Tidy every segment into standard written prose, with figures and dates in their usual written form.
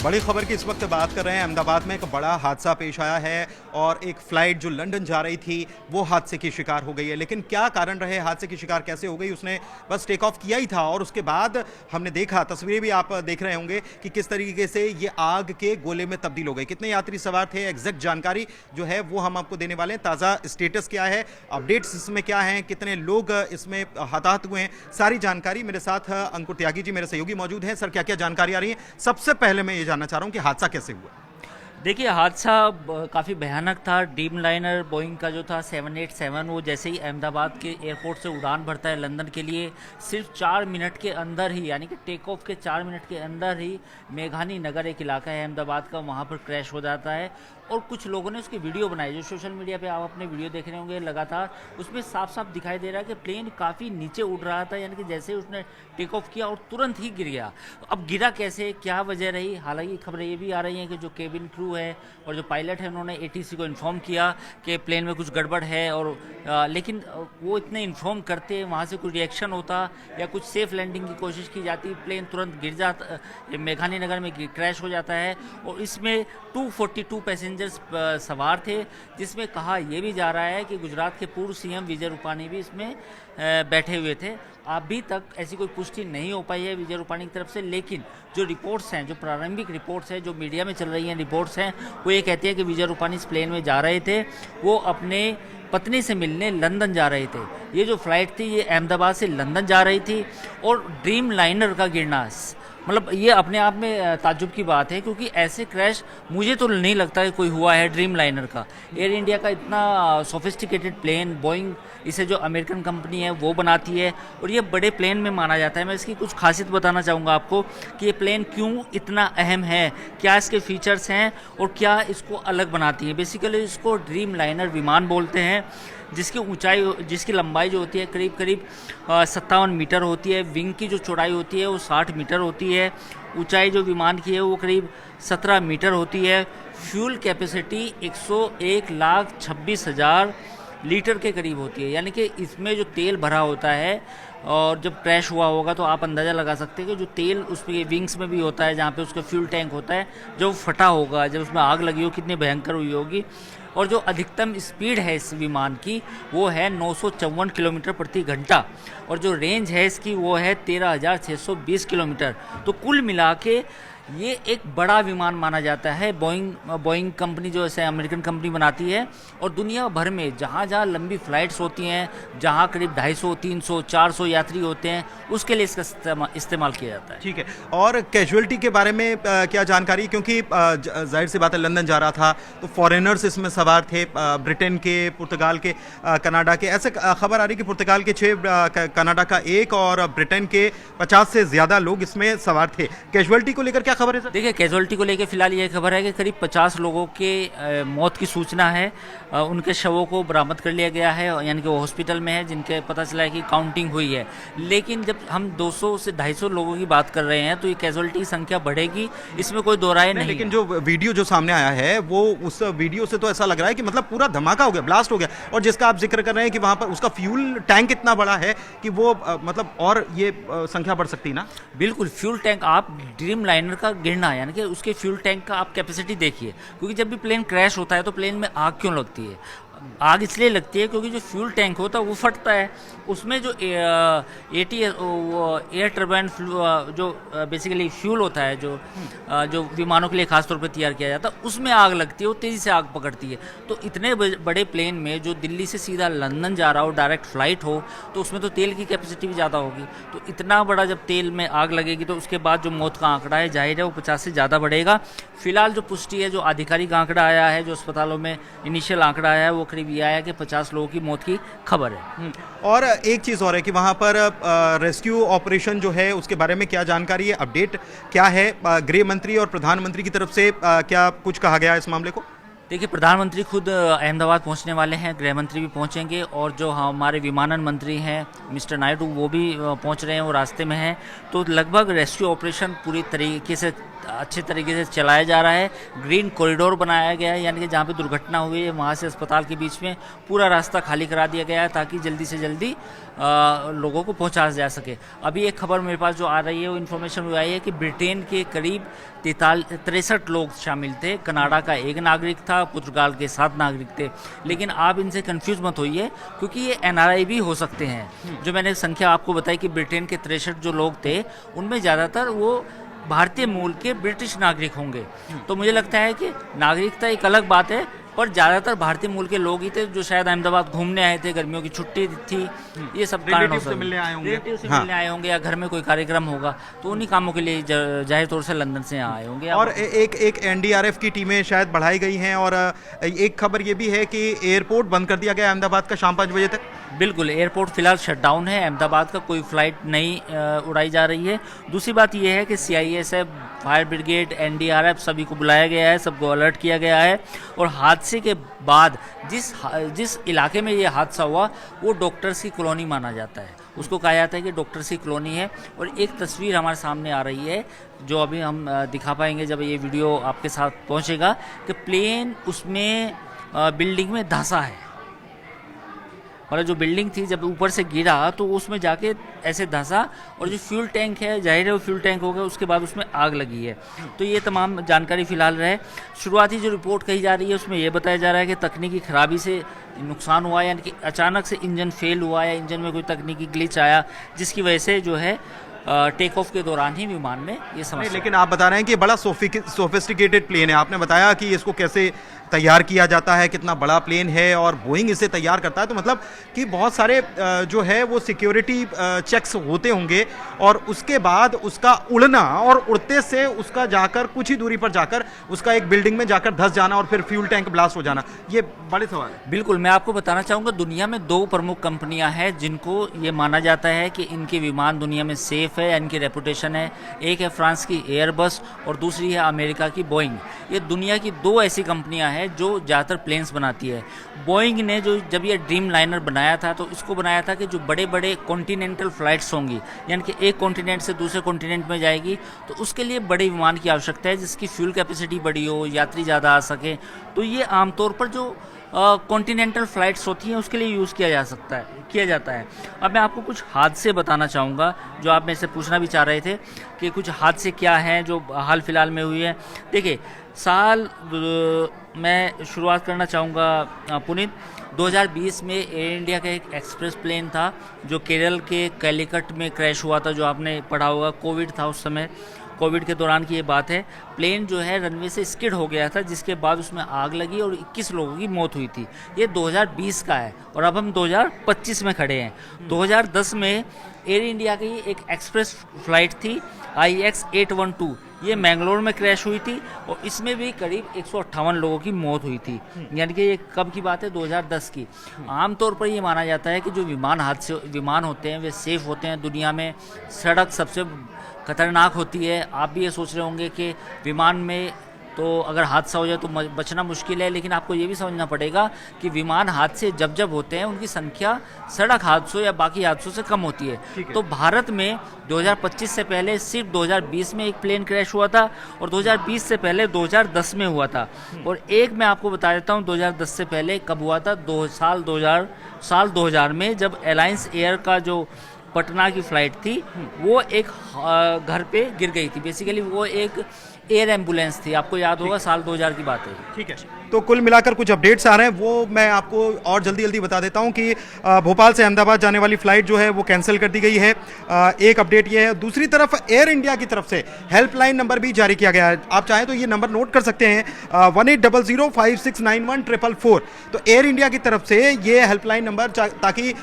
बड़ी खबर की इस वक्त बात कर रहे हैं। अहमदाबाद में एक बड़ा हादसा पेश आया है और एक फ्लाइट जो लंदन जा रही थी वो हादसे की शिकार हो गई है। लेकिन क्या कारण रहे, हादसे की शिकार कैसे हो गई? उसने बस टेक ऑफ किया ही था और उसके बाद हमने देखा, तस्वीरें भी आप देख रहे होंगे कि किस तरीके से ये आग के गोले में तब्दील हो गई। कितने यात्री सवार थे, एग्जैक्ट जानकारी जो है वो हम आपको देने वाले हैं। ताज़ा स्टेटस क्या है, अपडेट्स इसमें क्या हैं, कितने लोग इसमें हताहत हुए हैं, सारी जानकारी मेरे साथ अंकुर त्यागी जी मेरे सहयोगी मौजूद हैं। सर, क्या क्या जानकारी आ रही है? सबसे पहले मैं ये जानना चाह रहा हूं कि हादसा कैसे हुआ। देखिए, हादसा काफ़ी भयानक था। ड्रीम लाइनर बोइंग का जो था 787, वो जैसे ही अहमदाबाद के एयरपोर्ट से उड़ान भरता है लंदन के लिए, सिर्फ 4 मिनट के अंदर ही, यानी कि टेक ऑफ के 4 मिनट के अंदर ही मेघानी नगर एक इलाका है अहमदाबाद का, वहाँ पर क्रैश हो जाता है। और कुछ लोगों ने उसकी वीडियो बनाई, जो सोशल मीडिया पे आप अपने वीडियो देख रहे होंगे लगातार, उसमें साफ साफ दिखाई दे रहा है कि प्लेन काफ़ी नीचे उड़ रहा था, यानी कि जैसे ही उसने टेक ऑफ किया और तुरंत ही गिर गया। तो अब गिरा कैसे, क्या वजह रही? हालांकि खबरें ये भी आ रही हैं कि जो केबिन क्रू है और जो पायलट है, उन्होंने एटीसी को इन्फॉर्म किया कि प्लेन में कुछ गड़बड़ है, और लेकिन वो इतने इन्फॉर्म करते, वहाँ से कुछ रिएक्शन होता या कुछ सेफ लैंडिंग की कोशिश की जाती, प्लेन तुरंत गिर जाता, मेघानी नगर में क्रैश हो जाता है। और इसमें 242 पैसेंजर्स सवार थे, जिसमें कहा यह भी जा रहा है कि गुजरात के पूर्व सीएम विजय रूपाणी भी इसमें बैठे हुए थे। अभी तक ऐसी कोई पुष्टि नहीं हो पाई है विजय रूपाणी की तरफ से, लेकिन जो रिपोर्ट्स हैं, जो प्रारंभिक रिपोर्ट्स हैं, जो मीडिया में चल रही हैं रिपोर्ट्स हैं, वो ये कहती है कि विजय रूपाणी इस प्लेन में जा रहे थे, वो अपने पत्नी से मिलने लंदन जा रहे थे। ये जो फ्लाइट थी ये अहमदाबाद से लंदन जा रही थी, और ड्रीम लाइनर का गिरना, मतलब ये अपने आप में ताज्जुब की बात है, क्योंकि ऐसे क्रैश मुझे तो नहीं लगता कि कोई हुआ है ड्रीम लाइनर का। एयर इंडिया का इतना सोफिस्टिकेटेड प्लेन, बोइंग इसे जो अमेरिकन कंपनी है वो बनाती है, और ये बड़े प्लेन में माना जाता है। मैं इसकी कुछ खासियत बताना चाहूँगा आपको कि ये प्लेन क्यों इतना अहम है, क्या इसके फीचर्स हैं और क्या इसको अलग बनाती है। बेसिकली इसको ड्रीम लाइनर विमान बोलते हैं, जिसकी ऊंचाई, जिसकी लंबाई जो होती है करीब करीब 57 मीटर होती है। विंग की जो चौड़ाई होती है वो 60 मीटर होती है। ऊंचाई जो विमान की है वो करीब 17 मीटर होती है। फ्यूल कैपेसिटी 101,26,000 लीटर के करीब होती है, यानी कि इसमें जो तेल भरा होता है, और जब क्रैश हुआ होगा तो आप अंदाज़ा लगा सकते हैं कि जो तेल उसमें विंग्स में भी होता है, जहाँ पे उसका फ्यूल टैंक होता है, जब फटा होगा, जब उसमें आग लगी हो, कितनी भयंकर हुई होगी। और जो अधिकतम स्पीड है इस विमान की वो है 954 किलोमीटर प्रति घंटा, और जो रेंज है इसकी वो है 13,620 किलोमीटर। तो कुल मिला के ये एक बड़ा विमान माना जाता है। बोइंग कंपनी जो ऐसे अमेरिकन कंपनी बनाती है, और दुनिया भर में जहाँ जहाँ लंबी फ़्लाइट्स होती हैं, जहाँ करीब 250, 300, 400 यात्री होते हैं, उसके लिए इसका इस्तेमाल किया जाता है। ठीक है, और कैजुअलिटी के बारे में क्या जानकारी? क्योंकि जाहिर सी बात है लंदन जा रहा था तो फॉरेनर्स इसमें सवार थे, ब्रिटेन के, पुर्तगाल के, कनाडा के। ऐसे खबर आ रही कि पुर्तगाल के 6, कनाडा का 1 और ब्रिटेन के 50 से ज़्यादा लोग इसमें सवार थे। कैजुअलिटी को लेकर क्या खबर है सर? देखिए, कैजुअलिटी को लेकर फिलहाल ये खबर है कि करीब 50 लोगों के मौत की सूचना है। उनके शवों को बरामद कर लिया गया है, यानी कि वो हॉस्पिटल में है, जिनके पता चला है कि काउंटिंग हुई है। लेकिन जब हम 200 से 250 लोगों की बात कर रहे हैं तो ये कैजुअलिटी की संख्या बढ़ेगी, इसमें कोई दो राय नहीं। लेकिन जो वीडियो जो सामने आया है वो, उस वीडियो से तो ऐसा लग रहा है कि मतलब पूरा धमाका हो गया, ब्लास्ट हो गया। और जिसका आप जिक्र कर रहे हैं कि वहाँ पर उसका फ्यूल टैंक इतना बड़ा है कि वो मतलब और ये संख्या बढ़ सकती ना। बिल्कुल, फ्यूल टैंक, आप ड्रीम लाइनर का गिरना, यानी कि उसके फ्यूल टैंक का आप कैपेसिटी देखिए, क्योंकि जब भी प्लेन क्रैश होता है तो प्लेन में आग क्यों लगती है? आग इसलिए लगती है क्योंकि जो फ्यूल टैंक होता है वो फटता है, उसमें जो एयर टर्बाइन जो बेसिकली फ्यूल होता है, जो विमानों के लिए खास तौर पे तैयार किया जाता है, उसमें आग लगती है, वो तेज़ी से आग पकड़ती है। तो इतने बड़े प्लेन में जो दिल्ली से सीधा लंदन जा रहा हो, डायरेक्ट फ्लाइट हो, तो उसमें तो तेल की कैपेसिटी भी ज़्यादा होगी। तो इतना बड़ा जब तेल में आग लगेगी तो उसके बाद जो मौत का आंकड़ा है जाहिर है वो 50 से ज़्यादा बढ़ेगा। फिलहाल जो पुष्टि है, जो आधिकारिक आंकड़ा आया है, जो अस्पतालों में इनिशियल आंकड़ा आया है, वो करीब ये आया कि 50 लोगों की मौत की खबर है। और एक चीज़ और है कि वहाँ पर रेस्क्यू ऑपरेशन जो है उसके बारे में क्या जानकारी है, अपडेट क्या है? गृह मंत्री और प्रधानमंत्री की तरफ से क्या कुछ कहा गया इस मामले को? देखिए, प्रधानमंत्री खुद अहमदाबाद पहुंचने वाले हैं, गृह मंत्री भी पहुंचेंगे और जो हमारे विमानन मंत्री हैं मिस्टर नायडू वो भी पहुंच रहे हैं, वो रास्ते में हैं। तो लगभग रेस्क्यू ऑपरेशन पूरी तरीके से अच्छे तरीके से चलाया जा रहा है। ग्रीन कॉरिडोर बनाया गया है, यानी कि जहाँ पे दुर्घटना हुई है वहाँ से अस्पताल के बीच में पूरा रास्ता खाली करा दिया गया है ताकि जल्दी से जल्दी लोगों को पहुँचा जा सके। अभी एक खबर मेरे पास जो आ रही है वो इन्फॉर्मेशन वो आई है कि ब्रिटेन के करीब 63 लोग शामिल थे। कनाडा का एक नागरिक था, पुर्तगाल के 7 नागरिक थे। लेकिन आप इनसे कंफ्यूज मत होइए क्योंकि ये NRI भी हो सकते हैं। जो मैंने संख्या आपको बताई कि ब्रिटेन के 63 जो लोग थे उनमें ज़्यादातर वो भारतीय मूल के ब्रिटिश नागरिक होंगे। तो मुझे लगता है कि नागरिकता एक अलग बात है, पर ज़्यादातर भारतीय मूल के लोग ही थे जो शायद अहमदाबाद घूमने आए थे, गर्मियों की छुट्टी थी, ये सब कारण हो सकता है। रिलेटिव से मिलने आए होंगे या घर में कोई कार्यक्रम होगा, तो उन्हीं कामों के लिए जाहिर तौर से लंदन से यहाँ आए होंगे। और एक NDRF की टीमें शायद बढ़ाई गई हैं और एक खबर ये भी है कि एयरपोर्ट बंद कर दिया गया अहमदाबाद का शाम 5 बजे तक। बिल्कुल, एयरपोर्ट फिलहाल शटडाउन है, अहमदाबाद का कोई फ्लाइट नहीं उड़ाई जा रही है। दूसरी बात यह है कि CISF, फायर ब्रिगेड, NDRF सभी को बुलाया गया है, सबको अलर्ट किया गया है। और हादसे के बाद जिस इलाके में ये हादसा हुआ वो डॉक्टर्स की कॉलोनी माना जाता है, उसको कहा जाता है कि डॉक्टर्स की कॉलोनी है। और एक तस्वीर हमारे सामने आ रही है जो अभी हम दिखा पाएंगे जब ये वीडियो आपके साथ पहुंचेगा कि प्लेन उसमें बिल्डिंग में धंसा है। मतलब जो बिल्डिंग थी जब ऊपर से गिरा तो उसमें जाके ऐसे धंसा और जो फ्यूल टैंक है जाहिर है वो फ्यूल टैंक हो गया, उसके बाद उसमें आग लगी है। तो ये तमाम जानकारी फिलहाल रहे। शुरुआती जो रिपोर्ट कही जा रही है उसमें ये बताया जा रहा है कि तकनीकी खराबी से नुकसान हुआ, यानी कि अचानक से इंजन फेल हुआ या इंजन में कोई तकनीकी ग्लिच आया जिसकी वजह से जो है टेक ऑफ के दौरान ही विमान में ये समस्या। लेकिन आप बता रहे हैं कि बड़ा सोफिस्टिकेटेड प्लेन है, आपने बताया कि इसको कैसे तैयार किया जाता है, कितना बड़ा प्लेन है और बोइंग इसे तैयार करता है, तो मतलब कि बहुत सारे जो है वो सिक्योरिटी चेक्स होते होंगे और उसके बाद उसका उड़ना और उड़ते से उसका जाकर कुछ ही दूरी पर जाकर उसका एक बिल्डिंग में जाकर धंस जाना और फिर फ्यूल टैंक ब्लास्ट हो जाना, ये बड़े सवाल है। बिल्कुल, मैं आपको बताना चाहूँगा दुनिया में 2 प्रमुख कंपनियां हैं जिनको ये माना जाता है कि इनके विमान दुनिया में सेफ है, इनकी रेपुटेशन है। एक है फ्रांस की एयरबस और दूसरी है अमेरिका की बोइंग। ये दुनिया की 2 ऐसी कंपनियां हैं जो ज़्यादातर प्लेन्स बनाती है। बोइंग ने जो जब ये ड्रीम लाइनर बनाया था तो इसको बनाया था कि जो बड़े बड़े कॉन्टिनेंटल फ्लाइट्स होंगी, यानी कि एक कॉन्टिनेंट से दूसरे कॉन्टिनेंट में जाएगी, तो उसके लिए बड़े विमान की आवश्यकता है जिसकी फ्यूल कैपेसिटी बड़ी हो, यात्री ज़्यादा आ सके। तो ये आमतौर पर जो कॉन्टिनेंटल फ्लाइट्स होती हैं उसके लिए यूज़ किया जाता है। अब मैं आपको कुछ हादसे बताना चाहूँगा जो आप मेरे से पूछना भी चाह रहे थे कि कुछ हादसे क्या हैं जो हाल फिलहाल में हुए हैं। देखिए, मैं शुरुआत करना चाहूँगा पुनीत। 2020 में एयर इंडिया का एक एक्सप्रेस प्लेन था जो केरल के कैलिकट में क्रैश हुआ था, जो आपने पढ़ा होगा। कोविड था उस समय, कोविड के दौरान की ये बात है। प्लेन जो है रनवे से स्किड हो गया था जिसके बाद उसमें आग लगी और 21 लोगों की मौत हुई थी। ये 2020 का है और अब हम 2025 में खड़े हैं। 2010 में एयर इंडिया की एक एक्सप्रेस फ्लाइट थी IX812, ये मैंगलोर में क्रैश हुई थी और इसमें भी करीब 158 लोगों की मौत हुई थी। यानी कि ये कब की बात है? 2010 की। आमतौर पर ये माना जाता है कि जो विमान होते हैं वे सेफ होते हैं। दुनिया में सड़क सबसे खतरनाक होती है। आप भी ये सोच रहे होंगे कि विमान में तो अगर हादसा हो जाए तो बचना मुश्किल है, लेकिन आपको ये भी समझना पड़ेगा कि विमान हादसे जब होते हैं उनकी संख्या सड़क हादसों या बाकी हादसों से कम होती है। तो भारत में 2025 से पहले सिर्फ 2020 में एक प्लेन क्रैश हुआ था और 2020 से पहले 2010 में हुआ था। और एक मैं आपको बता देता हूँ 2010 से पहले कब हुआ था। साल 2000 में जब एलायंस एयर का जो पटना की फ्लाइट थी वो एक घर पे गिर गई थी। बेसिकली वो एक एयर एम्बुलेंस थी, आपको याद होगा, साल 2000 की बात है। ठीक है, तो कुल मिलाकर कुछ अपडेट्स आ रहे हैं वो मैं आपको और जल्दी बता देता हूं कि भोपाल से अहमदाबाद जाने वाली फ़्लाइट जो है वो कैंसिल कर दी गई है। एक अपडेट ये है। दूसरी तरफ एयर इंडिया की तरफ से हेल्पलाइन नंबर भी जारी किया गया है। आप चाहें तो ये नंबर नोट कर सकते हैं, 1800569144। तो एयर इंडिया की तरफ से ये हेल्पलाइन नंबर, ताकि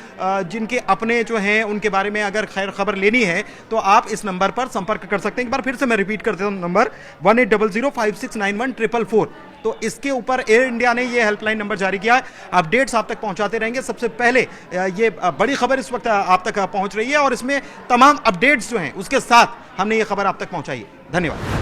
जिनके अपने जो हैं उनके बारे में अगर खैर खबर लेनी है तो आप इस नंबर पर संपर्क कर सकते हैं। एक बार फिर से मैं रिपीट करता हूँ, नंबर 1800569144। तो इसके ऊपर एयर इंडिया ने ये हेल्पलाइन नंबर जारी किया है। अपडेट्स आप तक पहुंचाते रहेंगे। सबसे पहले ये बड़ी खबर इस वक्त आप तक पहुंच रही है और इसमें तमाम अपडेट्स जो हैं उसके साथ हमने ये खबर आप तक पहुंचाई है। धन्यवाद।